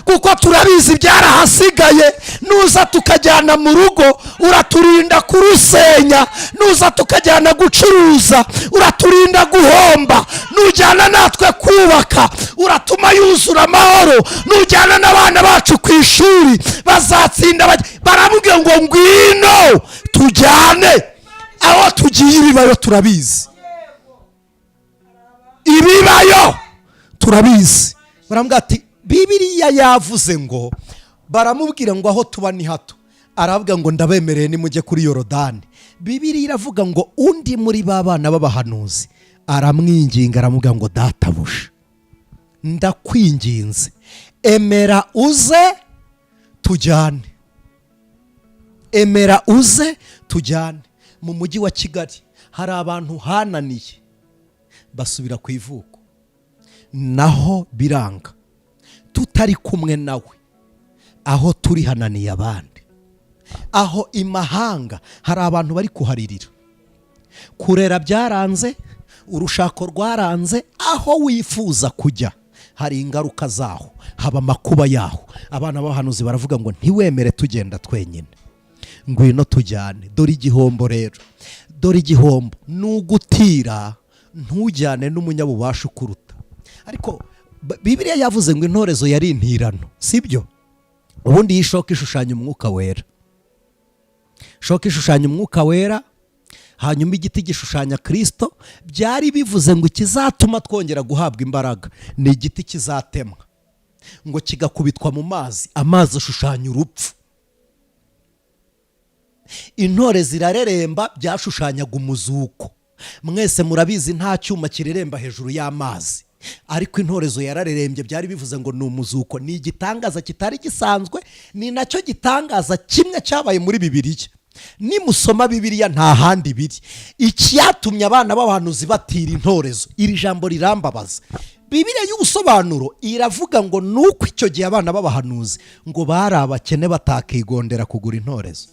kuko turabizi byarahasigaye. Nuza tukajyana mu rugo uraturinda kurusenya, nuza tukajyana gucuruza uraturinda guhomba, nujyana natwe kubaka uratuma yuzura amahoro, nujyana n'abana bacu ku ishuri bazatsinda. Baramubwira ngo ngwino tujyane. Aho tugiye ibibayo turabizi, ibibayo turabizi. Baramubwira ati Bibiliya yavuze ngo, baramubwira ngo aho tuba ni hato. Aravuga ngo ndabemereye nimujye kuri Yorodani. Bibiliya iravuga ngo undi muri babana b'abahanuzi aramwinginga, aramubwira ngo databuja, ndakwinginze emera uze tujyane, emera uze tujyane. Mu mujyi wa Kigali hari abantu hananiye basubira ku ivuko, naho biranga. Tutari kumwe nawe aho turi hananiye abandi. Aho imahanga hari abantu bari kuharirira. Kurera byaranze, urushako rwaranze. Aho wifuza kujya hari ingaruka zaho, haba makuba yaho. Abana b'abahanuzi baravuga ngo ntiwemere tugenda twenyine, ngwino tujyane. Dore igihombo rero, dore igihombo nugutira ntujyane n'umunyabubasha ukuruta. Ariko Bibiliya yavuze ngo intorezo yari intirano, sibyo? Ubundi yishoka ishushanya umwuka wera, shoka ishushanya umwuka wera, hanyuma igiti gishushanya Kristo. Byari bivuze ngo ikizatuma twongera guhabwa imbaraga ni igiti kizatemwa ngo kigakubitwa mu mazi, amazi ashushanya urupfu. Intore zirareremba byashushanyaga umuzuko. Mwese murabizi nta cyuma kireremba hejuru y'amazi, ariko intorezo yararerembye byari bivuze ngo ni umuzuko. Ni igitangaza kitari gisanzwe, ni nacyo gitangaza kimwe cyabaye muri Bibiliya. Nimusoma Bibiliya nta handi biri. Icyatumye abana b'abahanuzi batira intorezo, iri jambo rirambabaza. Bibiliya y'ubusobanuro iravuga ngo nuko icyo gihe abana b'abahanuzi ngo bari abakene batakigondera kugura intorezo,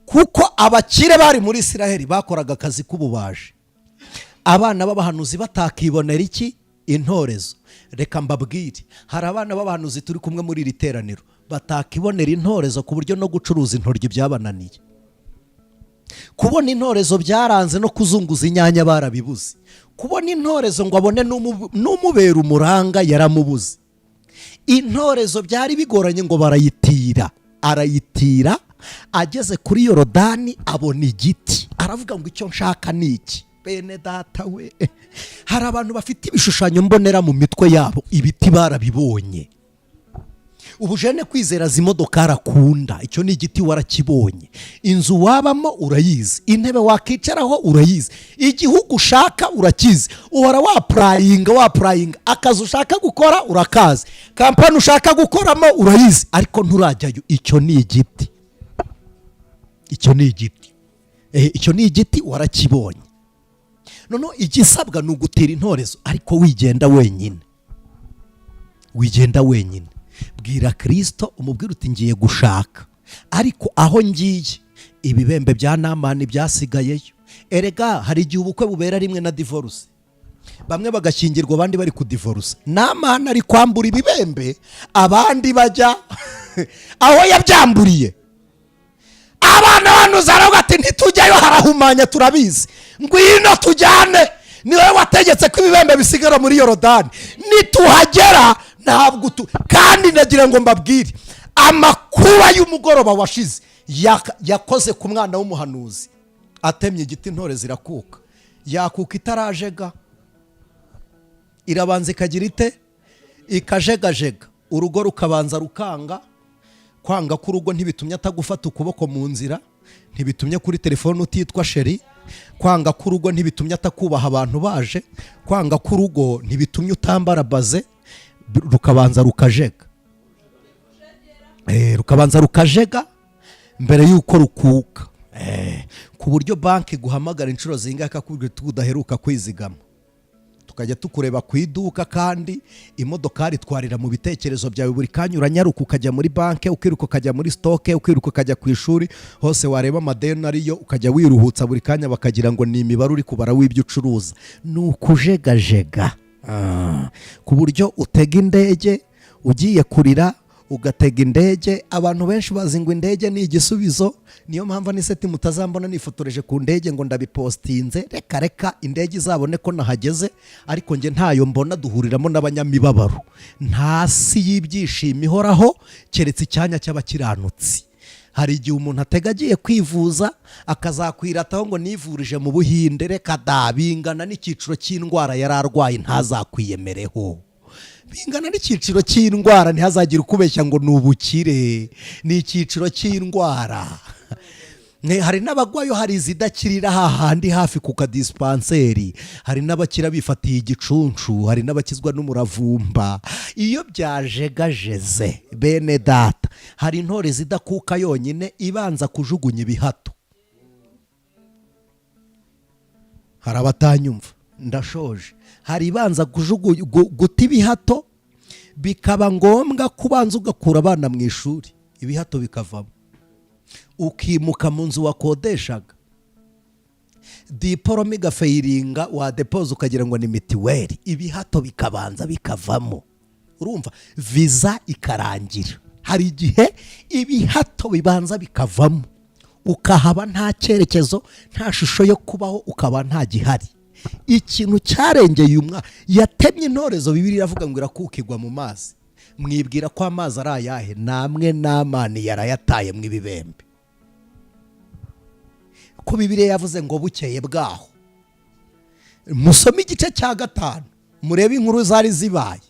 kuko abakire bari muri Isiraheli bakoraga akazi k'ububaji. Abana b'abahanuzi batakibonera iki? Intorezo. Reka mbabwire, hari abana b'abahanuzi turi kumwe muri iri teraniro batakibonera intorezo, ku buryo no gucuruza intoryi byabananiye. Kubona intorezo byaranze, no kuzunguza inyanya barabibuze. Kubona intorezo ngo abone n'umubera umuranga yaramubuze. Intorezo byari bigoranye ngo barayitira. Arayitira, ageze kuri Yorodani abona igiti, aravuga ngo icyo nshaka ni iki. Bene data we, hari abantu bafite ibishushanyo mbonera mu mitwe yabo, ibiti barabibonye. Ubujene kwizera zimodoka arakunda, icyo ni igiti warakibonye. Inzu wabamo urayizi, intebe wakicaraho urayizi, igihugu ushaka urakizi, uhora wapurayinga. Akazi ushaka gukora urakazi, kampani ushaka gukoramo urayizi, ariko nturajyayo. Icyo ni igiti, icyo ni igiti, icyo ni igiti warakibonye. Noneho igisabwa ni ugutera intorezo, ariko wigenda wenyine, wigenda wenyine. Bwira Kristo, umubwira uti ngiye gushaka, ariko aho ngiye ibibembe bya Namani byasigayeyo. Erega hari igihe ubukwe bubera rimwe na divorce, bamwe bagashyingirwa abandi bari kudivorce. Namani ari kwambura ibibembe, abandi bajya aho yabyamburiye. Abana banuza aravuga ati ntitujyayo harahumanya turabizi, ngwino tujyane. Niwe wategetse ko ibibembe bisigara muri Yorodani. Nituhagera ntabwo kandi ndagira ngo mbabwire amakuba y'umugoroba washize yakoze ku mwana w'umuhanuzi. Atemye igiti intore zirakuka, yakuka itarajega, irabanza ikagira ite, ikajegajega. Urugo rukabanza rukanga. Kwanga k'urugo ntibitumye atagufata ukuboko mu nzira, ntibitumye kuri telefone utitwa sheri. Kwanga k'urugo ntibitumye atakubaha abantu baje. Kwanga k'urugo ntibitumye utambara baze. Rukabanza rukajega, rukabanza rukajega mbere yuko rukuka, ku buryo banki guhamagara inshuro zingahe akakubwira tudaheruka kwizigama. Tukajya tukureba ku iduka, kandi imodokari twarira mu bitekerezo byawe buri kanya. Uranyaruka ukajya muri banki, ukiruka ukajya muri stoke, ukiruka ukajya ku ishuri, hose wareba amadeni ariyo ukajya wiruhutsa buri kanya, bakagira ngo ni imibare uri kubara w'ibyo ucuruza. Ni ukujegajega. ku buryo utega indege ugiye kurira ugatega indege. Abantu benshi bazi ngo indege ni igisubizo, niyo mpamvu n'iseti mutazambona nifotoreje ku ndege ngo ndabipostinze. Reka indege izabone ko nahageze, ariko nge ntayo mbona. Duhuriramo n'abanyamibabaro. Nta si y'ibyishimo ihoraho keretse icyanya cy'abakiranutsi. Hari igihe umuntu atega agiye kwivuza akazakwirataho ngo nivurije mu Buhinde. Reka bingana n'icyiciro cy'indwara yari arwaye, ntazakwiyemereho. Bingana n'icyiciro cy'indwara, ntihazagire ukubeshya ngo ni ubukire. Ni icyiciro cy'indwara. Hari n'abagwayo, hari izidakirira hahandi hafi ku kadisipanseri, hari n'abakira bifatiye igicuncu, hari n'abakizwa n'umuravumba. Iyo byajegajeze bene data, hari intore zidakuka yonyine ibanza kujugunya ibihato. Hari abatanyumva, ndashoje. Hari ibanza guta ibihato, bikaba ngombwa kubanza ugakura abana mu ishuri, ibihato bikavamo, ukimuka mu nzu wakodeshaga, diporome igafeyiringa, wadepoza ukagira ngo ni mitiweli, ibihato bikabanza bikavamo. Urumva, viza ikarangira. Hari igihe ibihato bibanza bikavamo, ukahaba nta cyerekezo, nta shusho yo kubaho, ukaba nta gihari. Ikintu cyarengeye umwana yatemye intorezo. Bibiliya iravuga ngo irakukigwa mu mazi. Mwibwira ko amazi ari ayahe? Namwe n'amani yarayataye mu ibibembe. Ko Bibiliya yavuze ngo bukeye bwaho. Musome igice cya 5 murebe inkuru zari zibaye.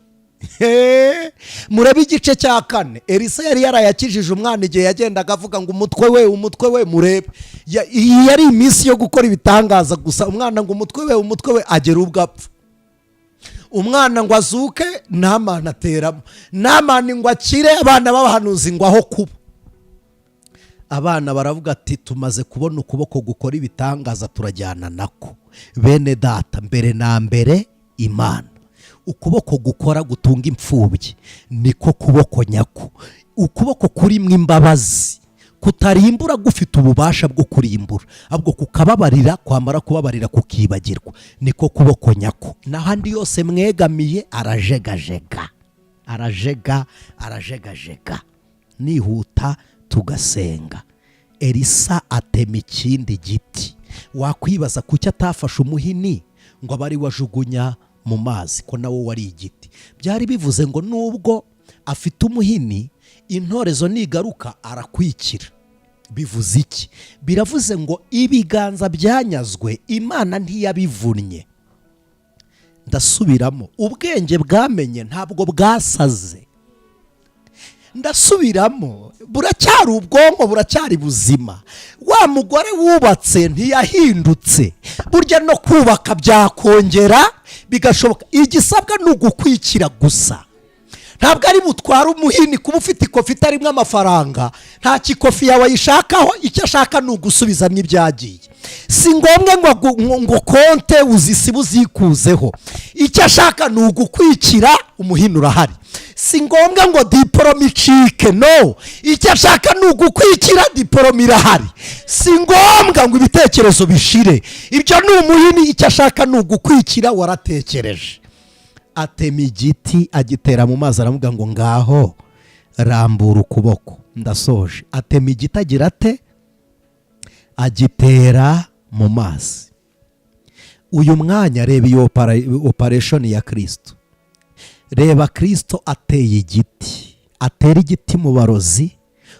Murebe igice cya 4. Elisa yari yarayakijije umwana igihe yagendaga avuga ngo umutwe we murebe. Iyi yari iminsi yo gukora ibitangaza gusa. Umwana ngo umutwe we agera ubwo apfa. Umwana ngo azuke, Namani ateramo. Namani ngo akire, abana b'abahanuzi ngo aho kuba. Abana baravuga ati tumaze kubona ukuboko gukora ibitangaza, turajyana nako. Bene data, mbere na mbere Imana. Ukuboko gukora gutunga imfubyi niko kuboko nyako. Ukuboko kurimwe imbabazi, kutarimbura gufite ububasha bwo kurimbura, ahubwo kukababarira, kwamara kubabarira kukibagirwa, niko kuboko nyako. N'ahandi yose mwegamiye arajegajega. Nihuta tugasenga. Elisa atema ikindi giti. Wakwibaza kuki atafashe umuhini ngo abari wajugunya mu mazi, ko nawo wari igiti. Byari bivuze ngo nubwo afite umuhini, intorezo nigaruka arakwikira. Bivuze iki? Biravuze ngo ibiganza byanyazwe Imana ntiyabivunnye. Ndasubiramo, ubwenge bwamenye ntabwo bwasaze. Ndasubiramo, buracyari ubwonko, buracyari buzima. Wa mugore wubatse ntiyahindutse. Burya no kubaka byakongera bigashoboka. Igisabwa ni ugukwikira gusa. Ntabwo ari butwara umuhini kuba ufite ikofi itarimo amafaranga. Nta kikofi yawe yishakaho, icyo ashaka ni ugusubizamo ibyagiye. Si ngombwa ngo konte uzisiba uzikuzeho. Icyo ashaka ni ugukwikira, umuhini urahari. Si ngombwa ngo diporome icike, no. Icyo ashaka ni ugukwikira, diporome irahari. Si ngombwa ngo ibitekerezo bishire. Ibyo ni umuhini, icyo ashaka ni ugukwikira, waratekereje. Atema igiti agitera mu mazi, aravuga ngo ngaho rambura ukuboko. Ndasoje. Atema igiti agira ate? Agitera mu mazi. Uyu mwanya reba iyo operation ya Kristo. Reba Kristo ateye igiti. Atera igiti mu barozi,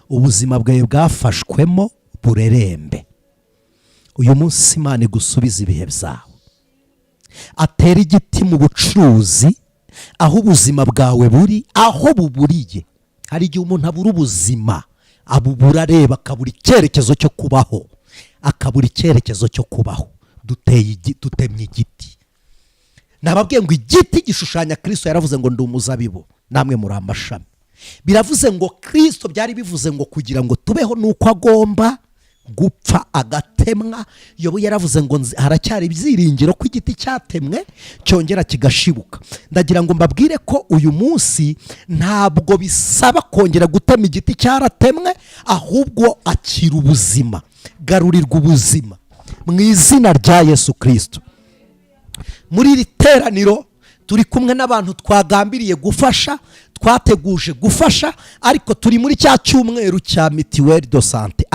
ubuzima bwawe bwafashwemo burerembe. Uyu munsi Imana igusubiza ibihe byawe. Atera igiti mu bucuruzi, aho ubuzima bwawe buri, aho buburiye. Hari igihe umuntu abura ubuzima, abubura areba, akabura icyerekezo cyo kubaho. Dutemye igiti. Nababwiye ngo igiti gishushanya Kristo. Yaravuze ngo ndi umuzabibu, namwe muri amashami. Biravuze ngo Kristo, byari bivuze ngo kugira ngo tubeho nuko agomba gupfa agatemwa. Yobu yaravuze ngo haracyari ibyiringiro ko igiti cyatemwe cyongera kigashibuka. Ndagira ngo mbabwire ko uyu munsi ntabwo bisaba kongera gutema igiti cyaratemwe, ahubwo akira ubuzima, garurirwa ubuzima mu izina rya Yesu Kristo. Muri iri teraniro turi kumwe n'abantu twagambiriye gufasha, twateguje gufasha, ariko turi muri cya cyumweru cya mituweli do sante.